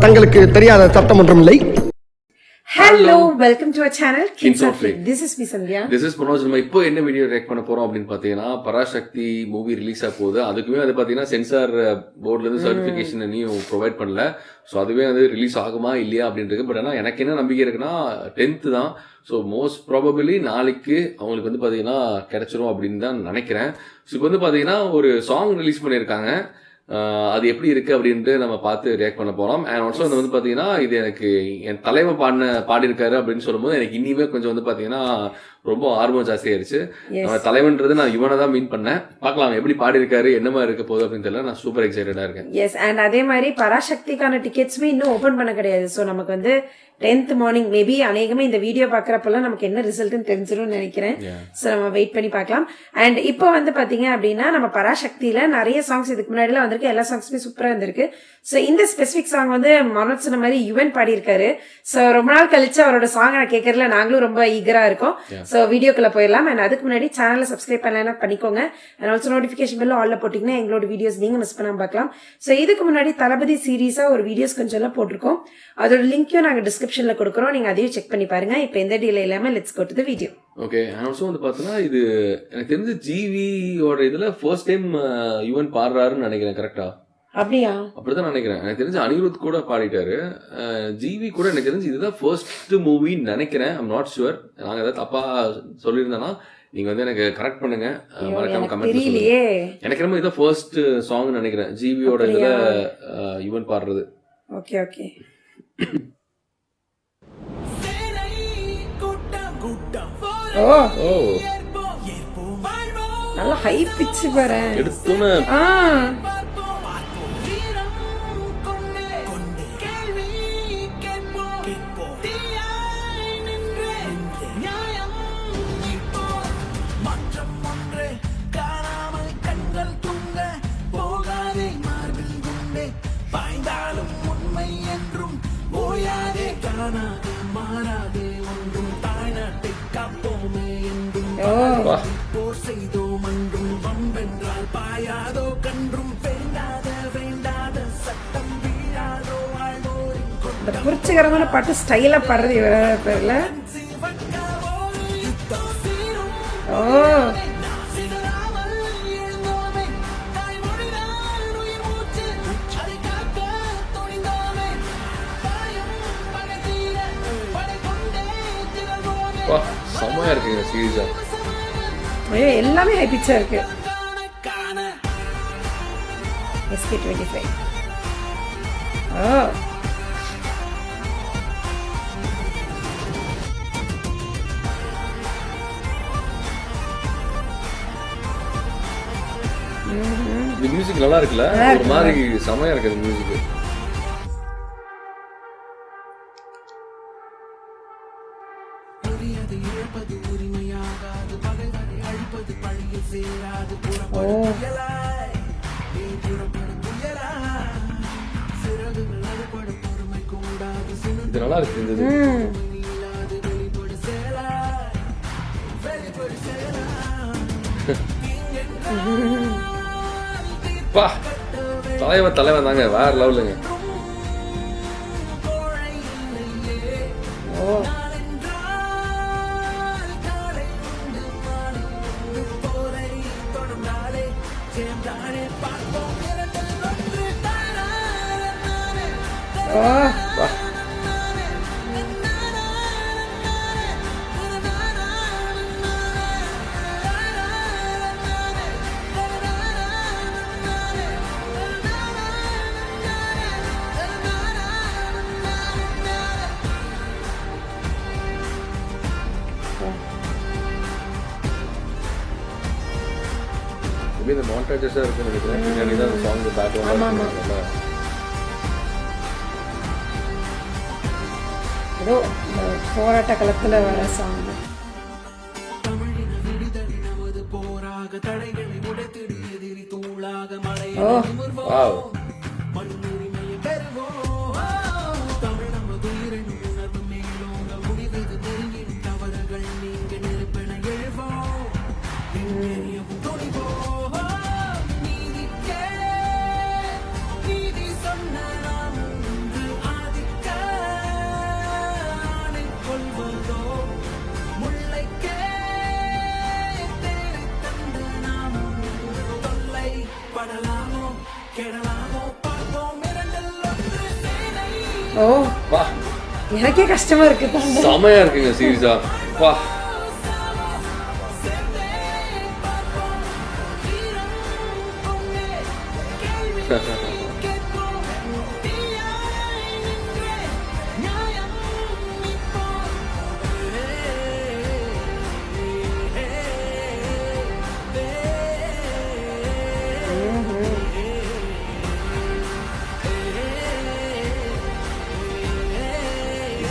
தங்களுக்கு தெரியாத சட்டம் ஒன்றும் இல்லை. Hello, welcome to our channel Kings of Flame. This is me Sandhya. This is Manoj. நம்ம இப்போ என்ன வீடியோ ரியாக்ட் பண்ண போறோம் அப்படின்னு பாத்தீங்கன்னா பராசக்தி மூவி ரிலீஸ் ஆக போகுது. அதுக்குமே அது பாத்தீங்கன்னா சென்சார் போர்ட்ல இருந்து சர்டிபிகேஷன் நீயும் ப்ரொவைட் பண்ணல. ஸோ அதுவே வந்து ரிலீஸ் ஆகுமா இல்லையா அப்படின்றது. பட் ஆனால் எனக்கு என்ன நம்பிக்கை இருக்குன்னா 10th தான். ஸோ மோஸ்ட் ப்ராபபிளி நாளைக்கு அவங்களுக்கு வந்து பாத்தீங்கன்னா கிடைச்சிரும் அப்படின்னு தான் நினைக்கிறேன். ஸோ இப்போ வந்து பாத்தீங்கன்னா ஒரு சாங் ரிலீஸ் பண்ணியிருக்காங்க. அது எப்படி இருக்கு அப்படின்ட்டு நம்ம பார்த்து ரியாக்ட் பண்ண போறோம். அண்ட் ஆல்சோ வந்து பாத்தீங்கன்னா இது எனக்கு என் தலைவர் பாடியிருக்காரு அப்படின்னு சொல்லும்போது எனக்கு இனிமே கொஞ்சம் வந்து பாத்தீங்கன்னா ரொம்ப ஆர்வம் ஜாஸ்தியாயிருச்சு. தலைவன்றது நான் இவனை தான் மீன் பண்ணேன். பார்க்கலாம் எப்படி பாடியிருக்காரு என்னமா இருக்க போகுது அப்படின்னு தெரியல. நான் சூப்பர் எக்ஸைட்டடா இருக்கேன். எஸ், அண்ட் அதே மாதிரி பராசக்திக்கான டிக்கெட்ஸுமே இன்னும் ஓபன் பண்ண கிடையாது. ஸோ நமக்கு வந்து 10th மார்னிங் மேபி அநேகமே இந்த வீடியோ பாக்குறப்பெல்லாம் நமக்கு என்ன ரிசல்ட்னு தெரிஞ்சிடும் நினைக்கிறேன். ஸோ நம்ம வெயிட் பண்ணி பார்க்கலாம். அண்ட் இப்போ வந்து பாத்தீங்க அப்படின்னா நம்ம பராசக்தியில நிறைய சாங்ஸ் இதுக்கு முன்னாடிலாம் வந்திருக்கு. எல்லா சாங்ஸுமே சூப்பரா இருந்திருக்கு. ஸோ இந்த ஸ்பெசிபிக் சாங் வந்து மனோஜ் சொன்ன மாதிரி யுவன் பாடியிருக்காரு. ஸோ ரொம்ப நாள் கழிச்சு அவரோட சாங் நான் கேட்கறதுல நாங்களும் ரொம்ப ஈகரா இருக்கோம். ஸோ வீடியோக்குள்ள போயிடலாம். அண்ட் அதுக்கு முன்னாடி சேனலை சப்ஸ்கிரைப் பண்ணலாம் பண்ணிக்கோங்க. அண்ட் ஆல்சோ நோட்டிபிகேஷன் பெல் ஆல்ல போட்டீங்கன்னா எங்களோட வீடியோஸ் நீங்க மிஸ் பண்ணாம பார்க்கலாம். ஸோ இதுக்கு முன்னாடி தளபதி சீரீஸா ஒரு வீடியோஸ் கொஞ்சம் எல்லாம் போட்டிருக்கோம். அதோட லிங்க்கையும் நாங்க டிஸ்கிரிப்ஷன்ல கொடுக்குறோம். நீங்க அதையும் செக் பண்ணி பாருங்க. இப்போ எந்த டீல இல்லாம let's go to the video. Okay, and also வந்து பார்த்தோன்னா இது எனக்கு தெரிஞ்சு ஜிவியோட இதுல ஃபர்ஸ்ட் டைம் யுவன் பாடுறாருன்னு நினைக்கிறேன். கரெக்டா? அப்படியா? அப்படிதான் நினைக்கிறேன். எனக்கு தெரிஞ்சு அனிருத் கூட பாடிட்டாரு. ஜிவி கூட எனக்கு தெரிஞ்சு இதுதான் ஃபர்ஸ்ட் மூவின்னு நினைக்கிறேன். I'm not sure. நாங்க ஏதாவது தப்பா சொல்லியிருந்தேன்னா நீங்க வந்து எனக்கு கரெக்ட் பண்ணுங்க. மறக்காம கமெண்ட் சொல்லுங்க. எனக்கு ரொம்ப இதான் ஃபர்ஸ்ட் சாங் நினைக்கிறேன் ஜிவியோட இதுல யுவன் பாடுறது. Okay okay. ஓ நல்ல ஹை பிட்ச் பாரு. எடுத்தோன்னு புரிச்சுகரமான பாட்டு ஸ்டைலா பாடுறது இவர பேர்ல. ஓ செம்மையா இருக்குங்க சீரியஸா. ஐயோ எல்லாமே ஹை பிச்சா இருக்கு. SK25. ஓ இந்த மியூசிக் நல்லா இருக்குல்ல? ஒரு மாதிரி செமையா இருக்கு இந்த மியூசிக். இது நல்லா இருக்கு. பா தலைவன் தாங்க வேற லெவலுங்க. இந்த மான்டேஜஸா இருக்குன்னு நினைக்கிறேன். பின்னாடி தான் சாங் பேக்ரவுண்ட்ல ஏதோ போராட்ட களத்துல வர சாங். ஓ வாவ். ஓ பா எனக்கே கஷ்டமா இருக்கு. செமையா இருக்குங்க சீரியஸா. பா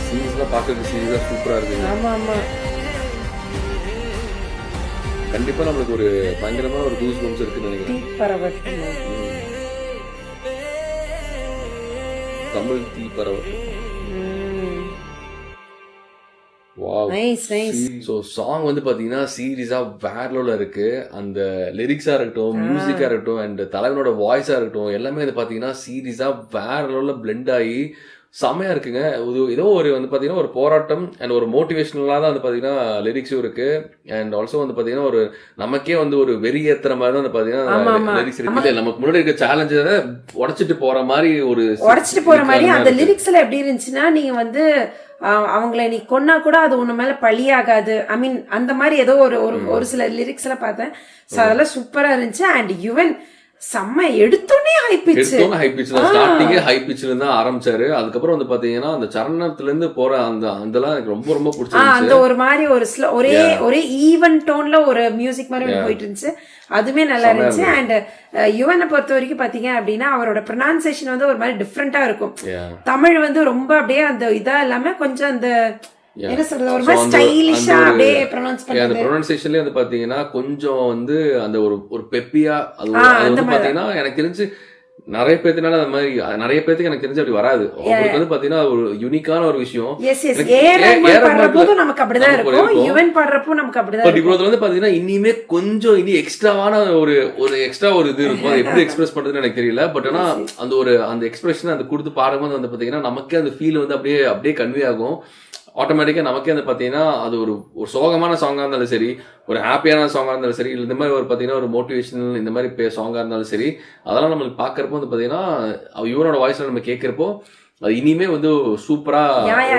சீரியஸ்லாம் பார்க்கறதுக்கு சீரியஸா சூப்பரா இருக்குங்க. ஆமா ஆமா கண்டிப்பா நம்மளுக்கு ஒரு பயங்கரமான ஒரு கூஸ் பம்ப்ஸ் இருக்குன்னு நினைக்கிறேன். பரவட்டும். தமிழ் தீ பரவட்டும். Wow nice nice. So song வந்து பாத்தீங்கன்னா சீரியஸா வேற லெவல்ல இருக்கு. அந்த லிரிக்ஸா இருக்கட்டும், மியூசிக்கா இருக்கட்டும், அண்ட் தலைவனோட வாய்ஸா இருக்கட்டும், எல்லாமே இது பாத்தீங்கன்னா சீரியஸா வேற லெவல்ல பிளெண்ட் ஆகி செமையா இருக்குங்க. ஏதோ ஒரு வந்து பாத்தீங்கன்னா ஒரு போராட்டம் அண்ட் ஒரு மோட்டிவேஷனலா தான் வந்து பாத்தீங்கன்னா லிரிக்ஸும் இருக்கு. அண்ட் ஆல்சோ வந்து பாத்தீங்கன்னா ஒரு நமக்கே வந்து ஒரு வெறி ஏத்துற மாதிரி தான் வந்து பாத்தீங்கன்னா லிரிக்ஸ் இருக்கு. நமக்கு முன்னாடி இருக்க சேலஞ்சை உடைச்சிட்டு போற மாதிரி உடைச்சிட்டு போற மாதிரி அந்த லிரிக்ஸ்ல எப்படி இருந்துச்சுன்னா, நீங்க வந்து அவங்கள நீ கொன்னா கூட அது உன்ன மேல பழியாகாது. ஐ மீன் அந்த மாதிரி ஏதோ ஒரு சில லிரிக்ஸ்ல பார்த்தேன். சோ அதெல்லாம் சூப்பரா இருந்துச்சு. அண்ட் யுவன் செம்ம எடுத்தோடனே ஹை பிட்ச் ஸ்டார்டிங்கே ஹை பிட்ச்ல இருந்து ஆரம்பிச்சாரு. அதுக்கப்புறம் வந்து பாத்தீங்கன்னா அந்த சரணத்துல இருந்து போற அதெல்லாம் எனக்கு ரொம்ப ரொம்ப பிடிச்சிருந்துச்சு. அந்த ஒரு மாதிரி ஒரு ஒரே ஈவன் டோன்ல ஒரு மியூசிக் மாதிரி போயிட்டு இருந்துச்சு. அதுவுமே நல்லா இருந்துச்சு. அண்ட் யுவனை பொறுத்த வரைக்கும் பாத்தீங்க அப்படின்னா அவரோட ப்ரொனன்சியேஷன் வந்து ஒரு மாதிரி டிஃப்ரெண்டா இருக்கும். தமிழ் வந்து ரொம்ப அப்படியே அந்த இதா இல்லாம கொஞ்சம் அந்த என்ன சொல்றது ஒரு மாதிரி ஸ்டைலிஷா அப்படியே ப்ரொனன்ஸ் பண்ணுது. அந்த ப்ரொனன்சியேஷன்லயே வந்து பாத்தீங்கன்னா கொஞ்சம் வந்து அந்த ஒரு பெப்பியா அது வந்து பாத்தீங்கன்னா எனக்கு தெரிஞ்சு நிறைய பேத்துனால அந்த மாதிரி நிறைய பேத்துக்கு எனக்கு தெரிஞ்சு அப்படி வராது. அவங்களுக்கு வந்து பாத்தீங்கன்னா ஒரு யூனிக்கான ஒரு விஷயம். நமக்கு அப்படிதான் இருக்கும். யுவன் பாடுறப்போ நமக்கு அப்படிதான். பட் இவ்வளவு வந்து பாத்தீங்கன்னா இனிமே கொஞ்சம் இனி எக்ஸ்ட்ராவான ஒரு எக்ஸ்ட்ரா ஒரு இது இருக்கும். அது எப்படி எக்ஸ்பிரஸ் பண்றதுன்னு எனக்கு தெரியல. பட் ஆனா அந்த எக்ஸ்பிரஷன் அந்த கொடுத்து பாடும்போது வந்து பாத்தீங்கன்னா நமக்கே அந்த ஃபீல் வந்து அப்படியே கன்வே ஆகும். ஆட்டோமேட்டிக்கா நமக்கே வந்து பாத்தீங்கன்னா அது ஒரு சோகமான சாங்கா இருந்தாலும் சரி, ஒரு ஹாப்பியான சாங்கா இருந்தாலும் சரி, இந்த மாதிரி ஒரு பாத்தீங்கன்னா ஒரு மோட்டிவேஷனல் இந்த மாதிரி சாங்கா இருந்தாலும் சரி, அதெல்லாம் நம்மளுக்கு பாக்குறப்போ வந்து பாத்தீங்கன்னா இவனோட வாய்ஸ்ல நம்ம கேட்கிறப்போ அது இனிமே வந்து சூப்பரா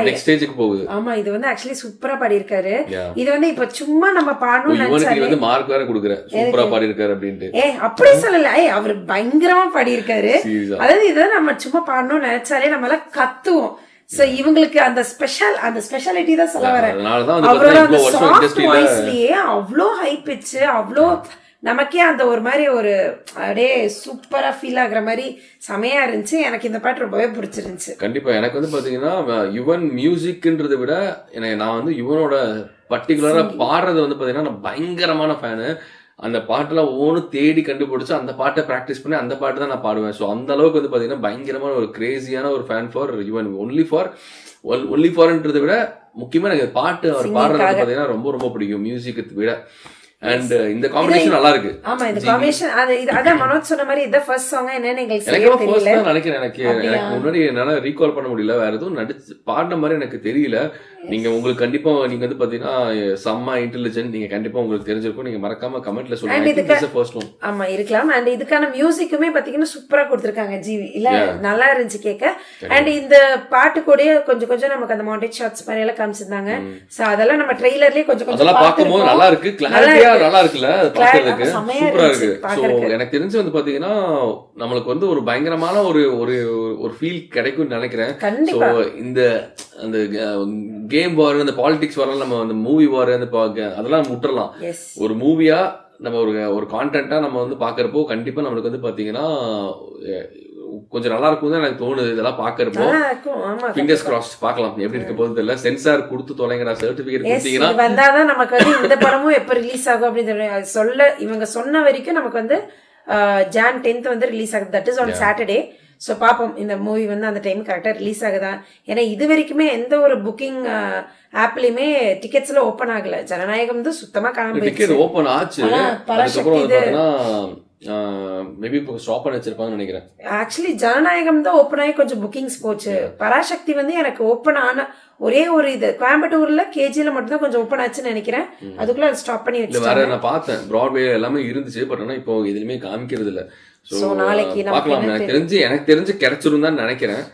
நெக்ஸ்ட் ஸ்டேஜுக்கு போகுது. ஆமா இது வந்து ஆக்சுவலி சூப்பரா பாடியிருக்காரு. இது வந்து இப்ப சும்மா நம்ம பாடணும் இவனுக்கு வந்து மார்க் வேற கொடுக்குற சூப்பரா பாடியிருக்காரு அப்படின்ட்டு. அப்படி சொல்லல, அவர் பயங்கரமா பாடியிருக்காரு. அதாவது இதை நம்ம சும்மா பாடணும்னு நினைச்சாலே நம்ம எல்லாம் கத்துவோம். சோ இவங்களுக்கு அந்த ஸ்பெஷாலிட்டி தான் சொல்ல வரேன். அவரோட அந்த சாஃப்ட் வாய்ஸ்லயே அவ்வளோ ஹை பிட்ச், அவ்வளோ நமக்கே அந்த ஒரு மாதிரி ஒரு அப்படியே சூப்பரா ஃபீல் ஆகுற மாதிரி செமையா இருந்துச்சு. எனக்கு இந்த பாட்டு ரொம்பவே பிடிச்சிருந்துச்சு. கண்டிப்பா எனக்கு வந்து பாத்தீங்கன்னா யுவன் மியூசிக்ன்றதை விட நான் வந்து யுவனோட பர்டிகுலரா பாடுறது வந்து பாத்தீங்கன்னா நான் பயங்கரமான ஃபேனு. அந்த பாட்டெல்லாம் ஒவ்வொன்றும் தேடி கண்டுபிடிச்சு அந்த பாட்டை ப்ராக்டிஸ் பண்ணி அந்த பாட்டு தான் நான் பாடுவேன். ஸோ அந்த அளவுக்கு வந்து பாத்தீங்கன்னா பயங்கரமான ஒரு கிரேசியான ஒரு ஃபேன் ஃபார் யுவன். ஒன்லி ஃபார்ன்றதை விட முக்கியமா எனக்கு பாட்டு அவர் பாடுறது பாத்தீங்கன்னா ரொம்ப ரொம்ப பிடிக்கும் மியூசிக்கு விட. அண்ட் இந்த காம்பினேஷன் நல்லா இருக்கு. ஆமா இந்த காம்பினேஷன் அதான் மனோஜ் சொன்ன மாதிரி இத ஃபர்ஸ்ட் சாங் என்னன்னு எனக்கு ஃபர்ஸ்ட் தான் நினைக்கிறேன். எனக்கு முன்னாடி என்னால ரீகால் பண்ண முடியல. வேற எதுவும் நடிச்சு பாடின மாதிரி எனக்கு தெரியல. நீங்க உங்களுக்கு கண்டிப்பா நீங்க வந்து பாத்தீங்கன்னா செம்ம இன்டெலிஜென்ட், நீங்க கண்டிப்பா உங்களுக்கு தெரிஞ்சிருக்கும். நீங்க மறக்காம கமெண்ட்ல சொல்லுங்க. ஆமா இருக்கலாம். அண்ட் இதுக்கான மியூசிக்குமே பாத்தீங்கன்னா சூப்பரா கொடுத்திருக்காங்க ஜிவி. இல்ல நல்லா இருந்துச்சு கேட்க. அண்ட் இந்த பாட்டு கூட கொஞ்சம் கொஞ்சம் நமக்கு அந்த மவுண்டேஜ் ஷாட்ஸ் மாதிரி எல்லாம் காமிச்சிருந்தாங்க. சோ அதெல்லாம் நம்ம ட்ரெய்லர்லயே கொஞ்சம் அதெல்லாம் பார்க்கும்போது நல்லா இருக்கு. கிளாரிட்டியா நல்லா இருக்குல்ல பாக்குறதுக்கு சூப்பரா இருக்கு. சோ எனக்கு தெரிஞ்சு வந்து பாத்தீங்கன்னா நம்மளுக்கு வந்து ஒரு பயங்கரமான ஒரு ஃபீல் கிடைக்கும்னு நினைக்கிறேன். சோ இந்த அந்த கேம் வார் அந்த பாலிடிக்ஸ் வரலாம், நம்ம அந்த மூவி வார் அந்த அதெல்லாம் முட்டலாம். ஒரு மூவியா நம்ம ஒரு கான்டென்ட்டா நம்ம வந்து பாக்குறப்போ கண்டிப்பா நம்மளுக்கு வந்து பாத்தீங்கன்னா கொஞ்சம் நல்லா இருக்கும் தான் எனக்கு தோணுது. இதெல்லாம் பாக்குறப்போ ஃபிங்கர்ஸ் கிராஸ்ட் பார்க்கலாம் எப்படி இருக்க போகுது தெரியல. சென்சார் கொடுத்து தொலைங்கடா சர்டிபிகேட் கொடுத்தீங்கன்னா வந்தாதான் நமக்கு வந்து இந்த படமும் எப்ப ரிலீஸ் ஆகும் அப்படின்னு சொல்ல இவங்க சொன்ன வரைக்கும் நமக்கு வந்து Jan 10th வந்து ரிலீஸ் ஆகுது. That is on Saturday. So பார்ப்போம் இந்த மூவி வந்து அந்த டைம் கரெக்டாக ரிலீஸ் ஆகுதா. ஏன்னா இது வரைக்குமே எந்த ஒரு புக்கிங் ஆப்லயுமே டிக்கெட்ஸ்ல ஓப்பன் ஆகல. ஜனநாயகம் வந்து சுத்தமா காணாம ஓப்பன் ஆச்சு. மேபி இப்போ ஸ்டாப் பண்ணி வச்சிருப்பாங்கன்னு நினைக்கிறேன். ஆக்சுவலி ஜனநாயகம் தான் ஓப்பன் ஆகி கொஞ்சம் புக்கிங்ஸ் போச்சு. பராசக்தி வந்து எனக்கு ஓப்பன் ஆன ஒரே ஒரு இது கோயம்புத்தூர்ல கேஜில மட்டும் தான் கொஞ்சம் ஓப்பன் ஆச்சுன்னு நினைக்கிறேன். அதுக்குள்ள ஸ்டாப் பண்ணி வச்சு வேற நான் பார்த்தேன் பிராட்வே எல்லாமே இருந்துச்சு. பட் ஆனா இப்போ எதுவுமே காமிக்கிறது இல்ல. சோ நாளைக்கு பார்க்கலாம். எனக்கு தெரிஞ்சு கிடைச்சிரும் தான் நினைக்கிறேன்.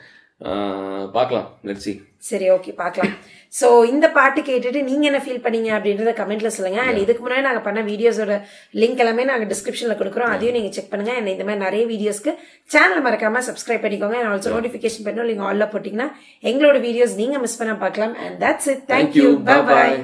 பார்க்கலாம், லெட்ஸ் see. சரி, ஓகே, பார்க்கலாம். ஸோ இந்த பாட்டு கேட்டுட்டு நீங்க என்ன ஃபீல் பண்ணீங்க அப்படின்றத கமெண்ட்ல சொல்லுங்க. அண்ட் இதுக்கு முன்னாடி நாங்கள் பண்ண வீடியோஸோட லிங்க் எல்லாமே நாங்கள் டிஸ்கிரிப்ஷன்ல கொடுக்குறோம், அதையும் நீங்க செக் பண்ணுங்க. அண்ட் இந்த மாதிரி நிறைய வீடியோஸ்க்கு சேனல் மறக்காம சப்ஸ்கிரைப் பண்ணிக்கோங்க. அண்ட் ஆல்சோ நோட்டிஃபிகேஷன் பண்ணி நீங்க ஆல்ல போட்டீங்கன்னா எங்களோட வீடியோஸ் நீங்க மிஸ் பண்ண பார்க்கலாம். And that's it. Thank you. Bye bye.